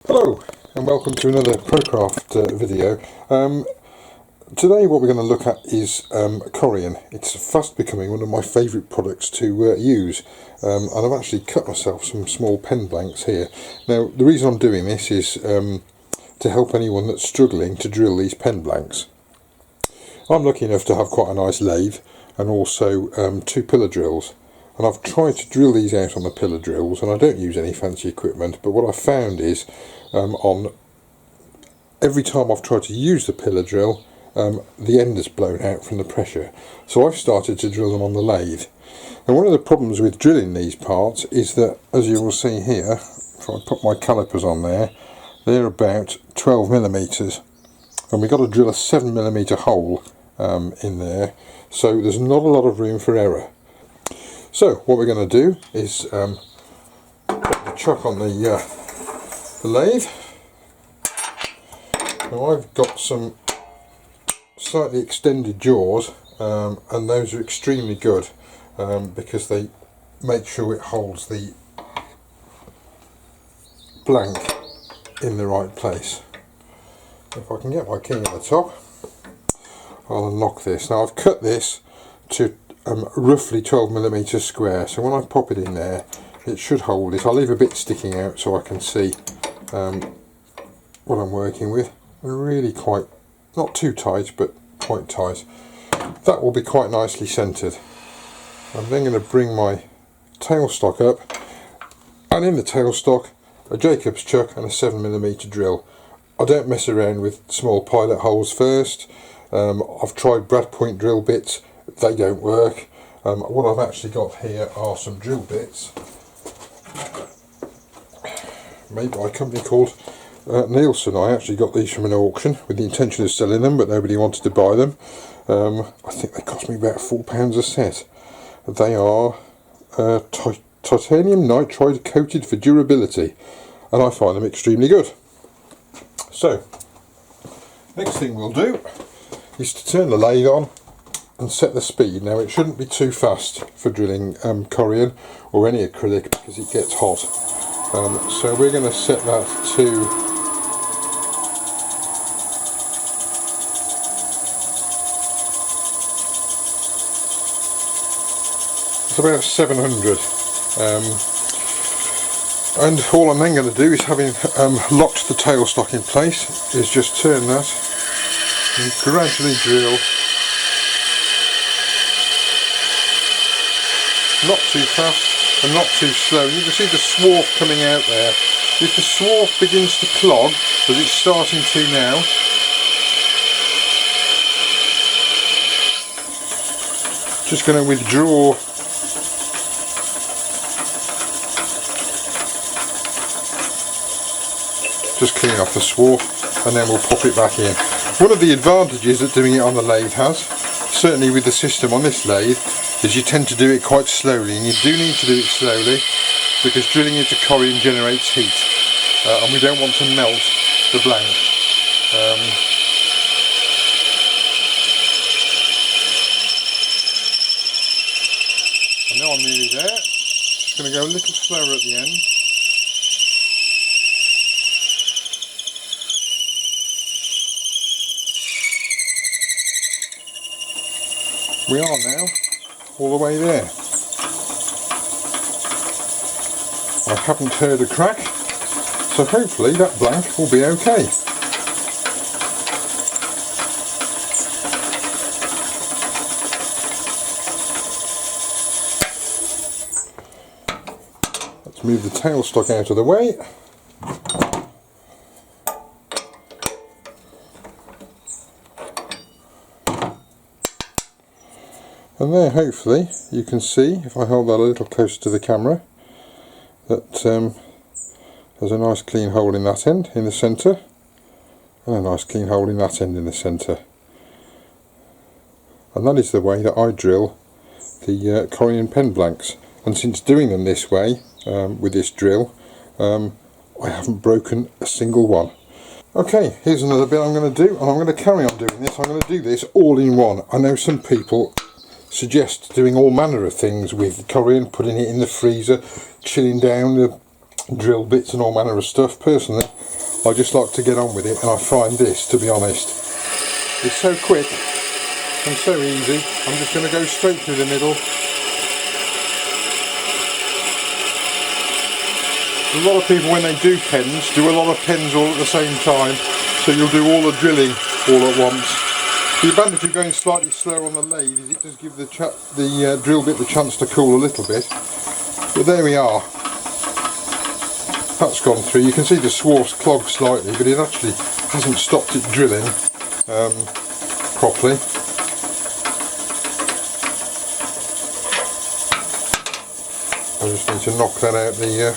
Hello and welcome to another ProCraft video. Today what we're going to look at is corian. It's fast becoming one of my favourite products to use, and I've actually cut myself some small pen blanks here. Now the reason I'm doing this is to help anyone that's struggling to drill these pen blanks. I'm lucky enough to have quite a nice lathe and also two pillar drills. And I've tried to drill these out on the pillar drills, and I don't use any fancy equipment, but what I've found is on every time I've tried to use the pillar drill, the end has blown out from the pressure. So I've started to drill them on the lathe. And one of the problems with drilling these parts is that, as you will see here, if I put my calipers on there, they're about 12mm, and we've got to drill a 7mm hole in there, so there's not a lot of room for error. So what we're going to do is put the chuck on the lathe. Now I've got some slightly extended jaws, and those are extremely good because they make sure it holds the blank in the right place. If I can get my key at the top, I'll unlock this. Now I've cut this to roughly 12mm square, so when I pop it in there it should hold it. I'll leave a bit sticking out so I can see what I'm working with, and really quite, not too tight but quite tight. That will be quite nicely centred. I'm then going to bring my tailstock up, and in the tailstock a Jacob's chuck and a 7mm drill. I don't mess around with small pilot holes first. I've tried brad point drill bits, they don't work. What I've actually got here are some drill bits made by a company called Nielsen. I actually got these from an auction with the intention of selling them, but nobody wanted to buy them. I think they cost me about £4 a set. They are titanium nitride coated for durability, and I find them extremely good. So next thing we'll do is to turn the lathe on and set the speed. Now it shouldn't be too fast for drilling corian or any acrylic because it gets hot. So we're going to set that to it's about 700. And all I'm then going to do is, having locked the tailstock in place, is just turn that and gradually drill. Not too fast and not too slow. You can see the swarf coming out there. If the swarf begins to clog, as it's starting to now, just going to withdraw just clean off the swarf, and then we'll pop it back in. One of the advantages that doing it on the lathe has, certainly with the system on this lathe, is you tend to do it quite slowly, and you do need to do it slowly because drilling into corian generates heat, and we don't want to melt the blank. I know I'm nearly there. Just going to go a little slower at the end. We are now all the way there. I haven't heard a crack, so hopefully that blank will be okay. Let's move the tailstock out of the way. And there, hopefully, you can see, if I hold that a little closer to the camera, that there's a nice clean hole in that end in the centre, and a nice clean hole in that end in the centre. And that is the way that I drill the corian pen blanks. And since doing them this way, with this drill, I haven't broken a single one. Okay, here's another bit I'm going to do, and I'm going to carry on doing this. I'm going to do this all in one. I know some people suggest doing all manner of things with corian, putting it in the freezer, chilling down the drill bits and all manner of stuff. Personally, I just like to get on with it, and I find this, to be honest, it's so quick and so easy. I'm just going to go straight through the middle. A lot of people, when they do pens, do a lot of pens all at the same time, so you'll do all the drilling all at once. The advantage of going slightly slower on the lathe is it does give the drill bit the chance to cool a little bit. But there we are. That's gone through. You can see the swarf's clogged slightly, but it actually hasn't stopped it drilling properly. I just need to knock that out the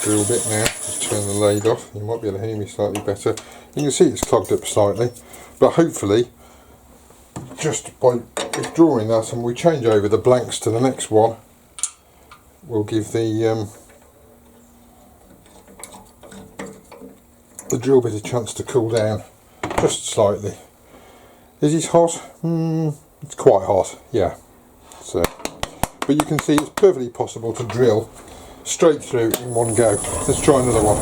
drill bit now. Just turn the lathe off. You might be able to hear me slightly better. You can see it's clogged up slightly, but hopefully just by withdrawing that and we change over the blanks to the next one, we'll give the drill bit a chance to cool down just slightly. Is it hot? It's quite hot, yeah. So, but you can see it's perfectly possible to drill straight through in one go. Let's try another one.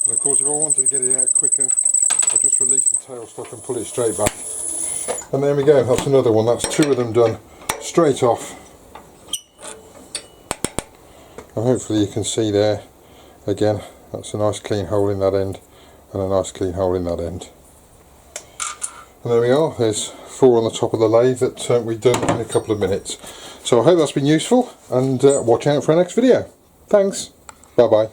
And of course, if I wanted to get it out quicker, I just release the tailstock and pull it straight back. And there we go, that's another one. That's two of them done straight off. And hopefully you can see there, again, that's a nice clean hole in that end and a nice clean hole in that end. And there we are, there's 4 on the top of the lathe that we've done in a couple of minutes. So I hope that's been useful, and watch out for our next video. Thanks, bye bye.